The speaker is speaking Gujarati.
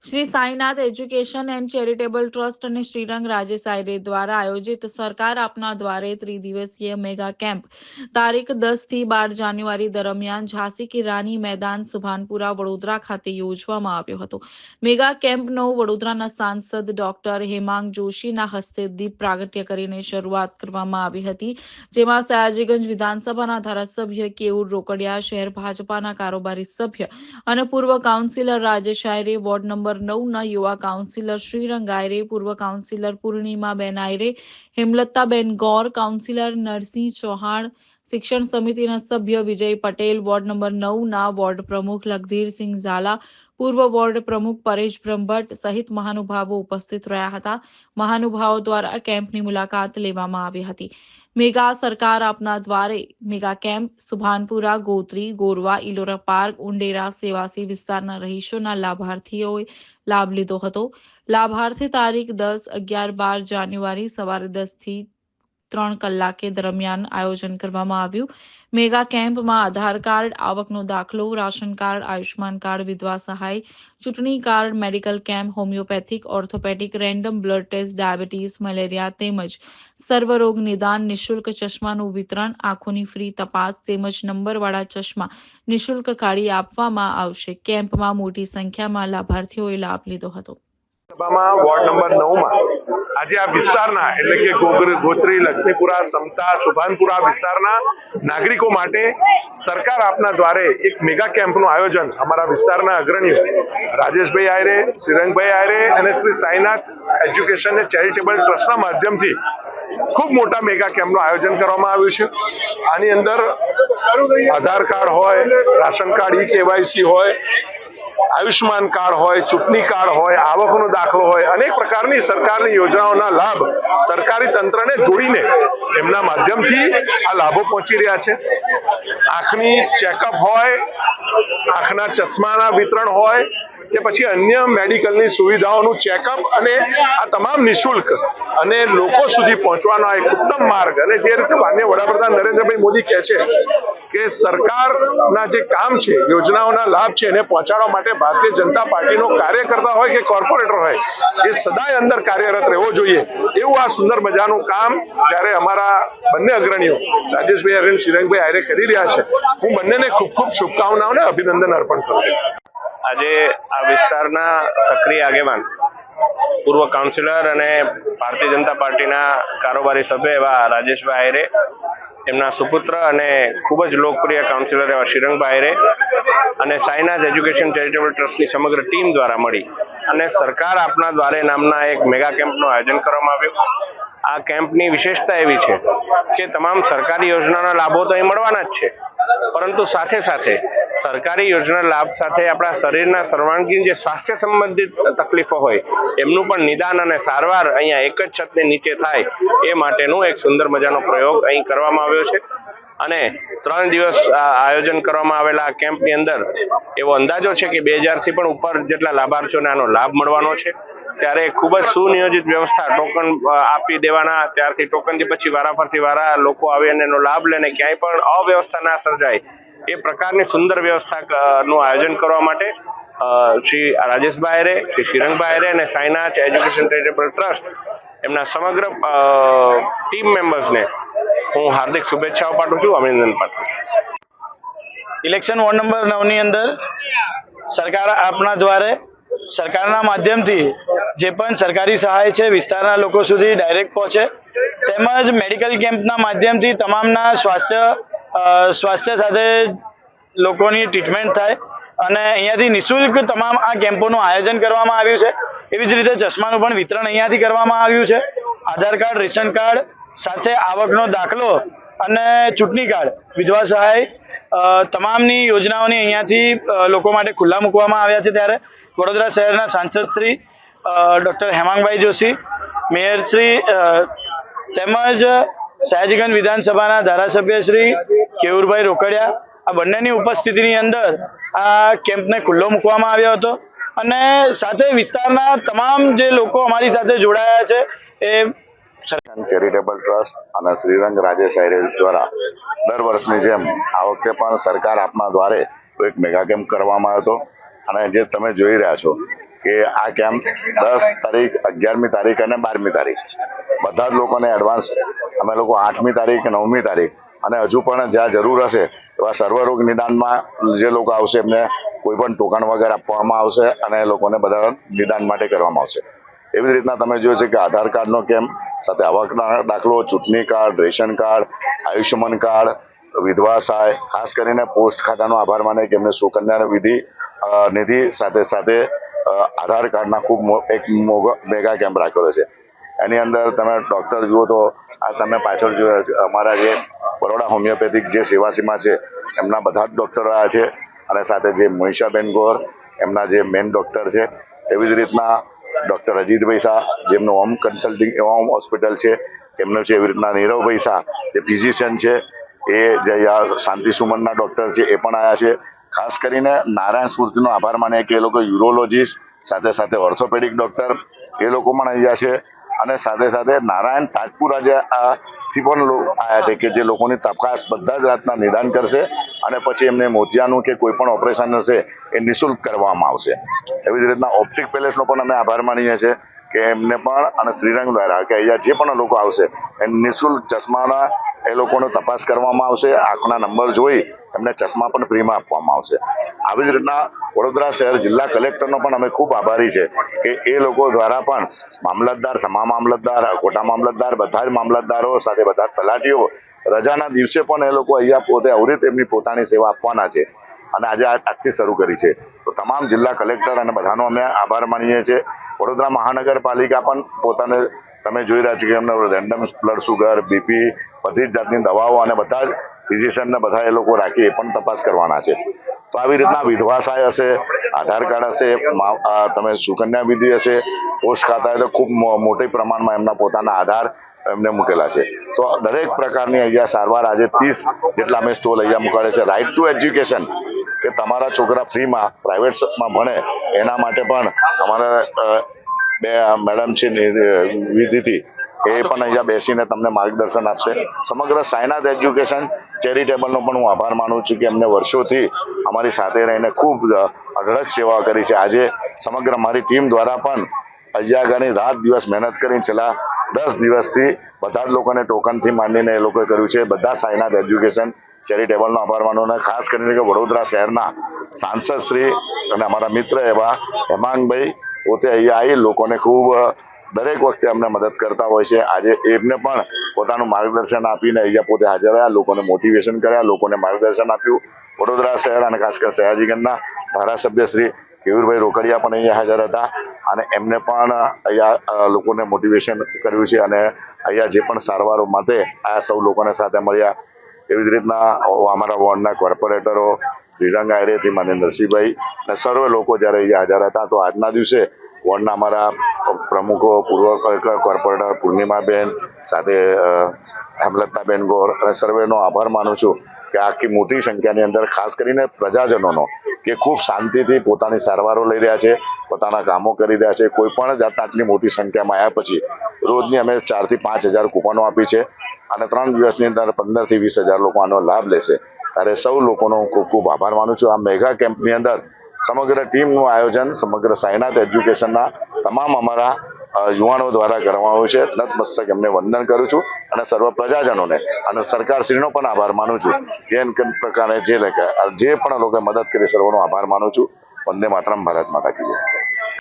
Shri Sainath education and charitable trust અને શ્રીરંગ રાજેશ આયરે દ્વારા આયોજિત સરકાર આપના દ્વારે ત્રિદિવસીય મેગા કેમ્પ તારીખ 10 થી 12 જાન્યુઆરી દરમિયાન ઝાંસી કી રાની મેદાન સુભાનપુરા વડોદરા ખાતે યોજવામાં આવ્યો હતો। મેગા કેમ્પનો વડોદરાના સાંસદ ડોક્ટર હેમાંગ જોશીના હસ્તે દીપ પ્રાગટ્ય કરીને શરૂઆત કરવામાં આવી હતી, જેમાં સયાજીગંજ વિધાનસભાના ધારાસભ્ય કેયુર રોકડિયા, શહેર ભાજપાના કારોબારી સભ્ય અને પૂર્વ કાઉન્સિલર રાજેશ આયરે, વોર્ડ નંબર 9 યુવા કાઉન્સિલર શ્રીરંગ આયરે, પૂર્વ કાઉન્સિલર પૂર્ણિમાબેન આયરે, હેમલતાબેન ગૌર, કાઉન્સિલર નરસિંહ ચૌહાણ, શિક્ષણ સમિતિના સભ્ય Vijay Patel, ward number 9ના ward પ્રમુખ લખધીરસિંહ ઝાલા, પૂર્વ વોર્ડ પ્રમુખ પરેશ બ્રહ્મભટ્ટ સહિત મહાનુભાવો ઉપસ્થિત રહ્યા હતા। મહાનુભાવો દ્વારા કેમ્પની મુલાકાત લેવામાં આવી હતી। મેગા સરકાર આપના દ્વારે mega camp Subhanpura, Gotri, Gorwa, Ellora park, Undera Sevasi વિસ્તારના રહીશોના લાભાર્થીઓએ લાભ લીધો હતો। લાભાર્થી તારીખ 10, 11, 12 જાન્યુઆરી સવારે 10 થી 3 કલાકે દરમિયાન આયોજન કરવામાં આવ્યું। મેગા કેમ્પમાં આધાર કાર્ડ, આવકનો દાખલો, રાશન કાર્ડ, આયુષ્માન કાર્ડ, વિધવા સહાય, ચૂંટણી card, medical camp, homoeopathic, orthopaedic, random blood test, diabetes, malaria તેમજ સર્વરોગ નિદાન, નિઃશુલ્ક ચશ્માનું વિતરણ, આંખોની ફ્રી તપાસ તેમજ નંબરવાળા ચશ્મા નિઃશુલ્ક કાઢી આપવામાં આવશે। કેમ્પમાં મોટી સંખ્યામાં લાભાર્થીઓએ લાભ લીધો હતો। સભામાં વોર્ડ નંબર 9માં આજે આ વિસ્તારના એટલે કે ગોત્રી, લક્ષ્મીપુરા, સમતા, સુભાનપુરા વિસ્તારના નાગરિકો માટે સરકાર આપના દ્વારે એક મેગા કેમ્પનું આયોજન અમારા વિસ્તારના અગ્રણીઓ રાજેશભાઈ આયરે, શ્રીરંગભાઈ આયરે અને Shri Sainath education and charitable ટ્રસ્ટના માધ્યમથી ખૂબ મોટા મેગા કેમ્પનું આયોજન કરવામાં આવ્યું છે। આની અંદર આધાર કાર્ડ હોય, રાશન કાર્ડ, ઈ-કેવાયસી હોય, આયુષ્માન કાર્ડ હોય, ચૂંટણી કાર્ડ હોય, આવકનો દાખલો હોય, અનેક પ્રકારની સરકારની યોજનાઓના લાભ સરકારી તંત્રને જોડીને એમના માધ્યમથી આ લાભો પહોંચી રહ્યા છે। આંખની ચેકઅપ હોય, આંખના ચશ્માના વિતરણ હોય કે પછી અન્ય મેડિકલની સુવિધાઓનું ચેકઅપ અને આ તમામ નિઃશુલ્ક અને લોકો સુધી પહોંચવાનો એક ઉત્તમ માર્ગ અને જે રીતે માનનીય વડાપ્રધાન નરેન્દ્રભાઈ મોદી કહે છે કે સરકારના જે કામ છે, યોજનાઓના લાભ છે એને પહોંચાડવા માટે ભારતીય જનતા પાર્ટીનો કાર્યકર્તા હોય કે કોર્પોરેટર હોય એ સદાય અંદર કાર્યરત રહેવો જોઈએ, એવું આ સુંદર મજાનું કામ જ્યારે અમારા બંને અગ્રણીઓ રાજેશભાઈ આયરે અને શ્રીરંગભાઈ આયરે કરી રહ્યા છે, હું બંનેને ખૂબ ખૂબ શુભકામનાઓ અને અભિનંદન અર્પણ કરું છું। આજે આ વિસ્તારના સક્રિય આગેવાન પૂર્વ કાઉન્સિલર અને ભારતીય જનતા પાર્ટીના કારોબારી સભ્ય એવા રાજેશભાઈ આયરે, એમના સુપુત્ર અને ખૂબ જ લોકપ્રિય કાઉન્સિલર એવા શ્રીરંગભાઈ આયરે અને સાઈનાથ એજ્યુકેશન ચેરિટેબલ ટ્રસ્ટની સમગ્ર ટીમ દ્વારા મળી અને સરકાર આપના દ્વારે નામના એક મેગા કેમ્પનું આયોજન કરવામાં આવ્યું। આ કેમ્પની વિશેષતા એવી છે કે તમામ સરકારી યોજનાના લાભો તો અહીં મળવાના જ છે, પરંતુ સાથે સાથે સરકારી યોજના લાભ સાથે આપણા શરીરના સર્વાંગીણ જે સ્વાસ્થ્ય સંબંધિત તકલીફો હોય એમનું પણ નિદાન અને સારવાર અહીંયા એક જ છતની નીચે થાય એ માટેનું એક સુંદર મજાનો પ્રયોગ અહીં કરવામાં આવ્યો છે અને 3 દિવસ આયોજન કરવામાં આવેલા આ કેમ્પની અંદર એવો અંદાજો છે કે 2000 થી પણ ઉપર જેટલા લાભાર્થીઓને આનો લાભ મળવાનો છે। ત્યારે ખૂબ જ સુનિયોજિત વ્યવસ્થા, ટોકન આપી દેવાના, ત્યારથી ટોકનથી પછી વારાફરતી વારા લોકો આવે અને એનો લાભ લઈને ક્યાંય પણ અવ્યવસ્થા ના સર્જાય એ પ્રકારની સુંદર વ્યવસ્થાનું આયોજન કરવા માટે શ્રી રાજેશભાઈ આયરે, શ્રી શ્રીરંગભાઈ આયરે અને સાઈનાથ એજ્યુકેશન ચેરિટેબલ ટ્રસ્ટ એમના સમગ્ર ટીમ મેમ્બર્સને હું હાર્દિક શુભેચ્છાઓ પાઠવું છું, અભિનંદન પાઠવું છું। ઇલેક્શન વોર્ડ નંબર 9ની અંદર સરકાર આપના દ્વારે સરકારના માધ્યમથી જે પણ સરકારી સહાય છે વિસ્તારના લોકો સુધી ડાયરેક્ટ પહોંચે, તેમજ મેડિકલ કેમ્પના માધ્યમથી તમામના સ્વાસ્થ્ય સાથે લોકોની ટ્રીટમેન્ટ થાય અને અહીંયાથી નિઃશુલ્ક તમામ આ કેમ્પોનું આયોજન કરવામાં આવ્યું છે। એવી જ રીતે ચશ્માનું પણ વિતરણ અહીંયાથી કરવામાં આવ્યું છે। આધાર કાર્ડ, રેશન કાર્ડ સાથે આવકનો દાખલો અને ચૂંટણી કાર્ડ, વિધવા સહાય તમામની યોજનાઓની અહીંયાથી લોકો માટે ખુલ્લા મૂકવામાં આવ્યા છે। ત્યારે વડોદરા શહેરના સાંસદ શ્રી ડૉક્ટર હેમાંગભાઈ જોશી, મેયર શ્રી તેમજ સયાજીગંજ વિધાનસભાના ધારાસભ્ય શ્રી કેયુરભાઈ રોકડિયા આ બંનેની ઉપસ્થિતિની અંદર આ કેમ્પને ખુલ્લો મૂકવામાં આવ્યો હતો અને સાથે વિસ્તારના તમામ જે લોકો અમારી સાથે જોડાયા છે એ ચેરિટેબલ ટ્રસ્ટ અને શ્રીરંગ રાજેશ આયરે દ્વારા દર વર્ષની જેમ આ વખતે પણ સરકાર આપના દ્વારે એક મેગા કેમ્પ કરવામાં આવ્યો હતો અને જે તમે જોઈ રહ્યા છો કે આ કેમ્પ 10 તારીખ, 11મી તારીખ અને 12મી તારીખ બધા જ લોકોને એડવાન્સ અમે લોકો 8મી તારીખ, 9મી તારીખ અને હજુ પણ જ્યાં જરૂર હશે એવા સર્વરોગ નિદાનમાં જે લોકો આવશે એમને કોઈ પણ ટોકન વગર આપવામાં આવશે અને એ લોકોને બધા નિદાન માટે કરવામાં આવશે. એવી જ રીતના તમે જોયું છે કે આધાર કાર્ડનો કેમ્પ સાથે આવકના દાખલો, ચૂંટણી card, ration card, Ayushman card, વિધવા સહાય, ખાસ કરીને પોસ્ટ ખાતાનો આભાર માને કે એમને સુકન્યા નિધિ સાથે સાથે આધાર કાર્ડના ખૂબ એક મેગા કેમ્પ રાખેલો છે. એની અંદર તમે ડૉક્ટર જુઓ તો આ તમે પાછળ જોયા અમારા જે બરોડા હોમિયોપેથિક જે સેવાસીમાં છે એમના બધા જ ડૉક્ટરો આવ્યા છે અને સાથે જે મનીષાબેન ગોર એમના જે મેઇન ડૉક્ટર છે, એવી જ રીતના ડૉક્ટર અજીતભાઈ શાહ જેમનું હોમ કન્સલ્ટિંગ હોમ હોસ્પિટલ છે એમનું છે, એવી રીતના નીરવભાઈ શાહ જે ફિઝિશિયન છે, એ જે શાંતિ સુમનના ડૉક્ટર છે એ પણ આવ્યા છે. ખાસ કરીને નારાયણ સ્મૃતિનો આભાર માને કે એ લોકો યુરોલોજીસ્ટ સાથે સાથે ઓર્થોપેડિક ડૉક્ટર એ લોકો પણ અહીંયા છે અને સાથે સાથે નારાયણ તાજપુરા જે થી પણ આવ્યા છે કે જે લોકોની તપાસ બધા જ રાતના નિદાન કરશે અને પછી એમને મોતિયાનું કે કોઈ પણ ઓપરેશન હશે એ નિઃશુલ્ક કરવામાં આવશે. એવી જ રીતના ઓપ્ટિક પેલેસનો પણ અમે આભાર માનીએ છીએ કે એમને પણ અને શ્રીરંગ દ્વારા કે અહીંયા જે પણ લોકો આવશે એ નિઃશુલ્ક ચશ્માના એ લોકોનો તપાસ કરવામાં આવશે. આંખના નંબર જોઈ એમને ચશ્મા પણ ફ્રીમાં આપવામાં આવશે. આવી જ રીતના વડોદરા શહેર જિલ્લા કલેક્ટરનો પણ અમે ખૂબ આભારી છે કે એ લોકો દ્વારા પણ મામલતદાર, સમા મામલતદાર, કોટા મામલતદાર, બધા જ મામલતદારો સાથે બધા તલાટીઓ રજાના દિવસે પણ એ લોકો અહીંયા પોતે અવિરત એમની પોતાની સેવા આપવાના છે અને આજે આજથી શરૂ કરી છે. તો તમામ જિલ્લા કલેક્ટર અને બધાનો અમે આભાર માનીએ છીએ. વડોદરા મહાનગરપાલિકા પણ પોતાને તમે જોઈ રહ્યા છો કે એમને રેન્ડમ બ્લડ સુગર, બીપી, બધી જ જાતની દવાઓ અને બધા જ ફિઝિશિયનને બધા એ લોકો રાખી એ પણ તપાસ કરવાના છે. તો આવી રીતના વિધવા સહાય હશે, આધાર કાર્ડ હશે, તમે સુકન્યા વિધિ હશે, પોસ્ટ ખાતા તો ખૂબ મોટી પ્રમાણમાં એમના પોતાના આધાર એમને મૂકેલા છે. તો દરેક પ્રકારની અહીંયા સારવાર આજે 30 જેટલા અમે સ્ટોલ અહીંયા મૂકાડે છે. રાઇટ ટુ એજ્યુકેશન કે તમારા છોકરા ફ્રીમાં પ્રાઇવેટમાં ભણે એના માટે પણ અમારા બે મેડમ છે વિધિથી એ પણ અહીંયા બેસીને તમને માર્ગદર્શન આપશે. સમગ્ર સાયનાથ એજ્યુકેશન ચેરિટેબલનો પણ હું આભાર માનું છું કે એમને વર્ષોથી અમારી સાથે રહીને ખૂબ અઢળક સેવા કરી છે. આજે સમગ્ર મારી ટીમ દ્વારા પણ અહીંયા આગળની રાત દિવસ મહેનત કરીને છેલ્લા 10 દિવસથી બધા જ લોકોને ટોકનથી માંડીને એ લોકોએ કર્યું છે. બધા સાયનાથ એજ્યુકેશન ચેરિટેબલનો આભાર માનું અને ખાસ કરીને કે વડોદરા શહેરના સાંસદ શ્રી અને અમારા મિત્ર એવા હેમાંગભાઈ પોતે અહીંયા આવી લોકોને ખૂબ દરેક વખતે અમને મદદ કરતા હોય છે. આજે એમને પણ પોતાનું માર્ગદર્શન આપીને અહીંયા પોતે હાજર રહ્યા, લોકોને મોટિવેશન કર્યા, લોકોને માર્ગદર્શન આપ્યું. વડોદરા શહેર અને ખાસ કરીને સયાજીગંજના ધારાસભ્ય શ્રી કેયુરભાઈ રોકડિયા પણ અહીંયા હાજર હતા અને એમને પણ અહીંયા લોકોને મોટિવેશન કર્યું છે અને અહીંયા જે પણ સારવારો માટે આ સૌ લોકોને સાથે મળ્યા. એવી જ રીતના અમારા વોર્ડના કોર્પોરેટરો શ્રીરંગ આયરેથી માન્ય નરસિંહભાઈ અને સર્વે લોકો જ્યારે અહીંયા હાજર હતા. તો આજના દિવસે વોર્ડના અમારા પ્રમુખો, પૂર્વ કોર્પોરેટર પૂર્ણિમાબેન સાથે હેમલતાબેન ગોર અને સર્વેનો આભાર માનું છું કે આખી મોટી સંખ્યાની અંદર ખાસ કરીને પ્રજાજનોનો કે ખૂબ શાંતિથી પોતાની સારવારો લઈ રહ્યા છે, પોતાના કામો કરી રહ્યા છે. કોઈ પણ જાતના આટલી મોટી સંખ્યામાં આવ્યા પછી રોજની અમે 4 થી 5 હજાર કૂપનો આપી છે અને 3 દિવસની અંદર 15 થી 20 હજાર લોકો આનો લાભ લેશે. ત્યારે સૌ લોકોનો ખૂબ ખૂબ આભાર માનું છું. આ મેગા કેમ્પની અંદર સમગ્ર ટીમનું આયોજન સમગ્ર સાયનાથ એજ્યુકેશનના તમામ અમારા યુવાનો દ્વારા કરવામાં આવ્યું છે. નતમસ્તક એમને વંદન કરું છું અને સર્વ પ્રજાજનોને અને સરકારશ્રીનો પણ આભાર માનું છું. જે પ્રકારે જે પણ લોકોએ મદદ કરી સર્વનો આભાર માનું છું. વંદે માતરમ, ભારત માતા કી જય.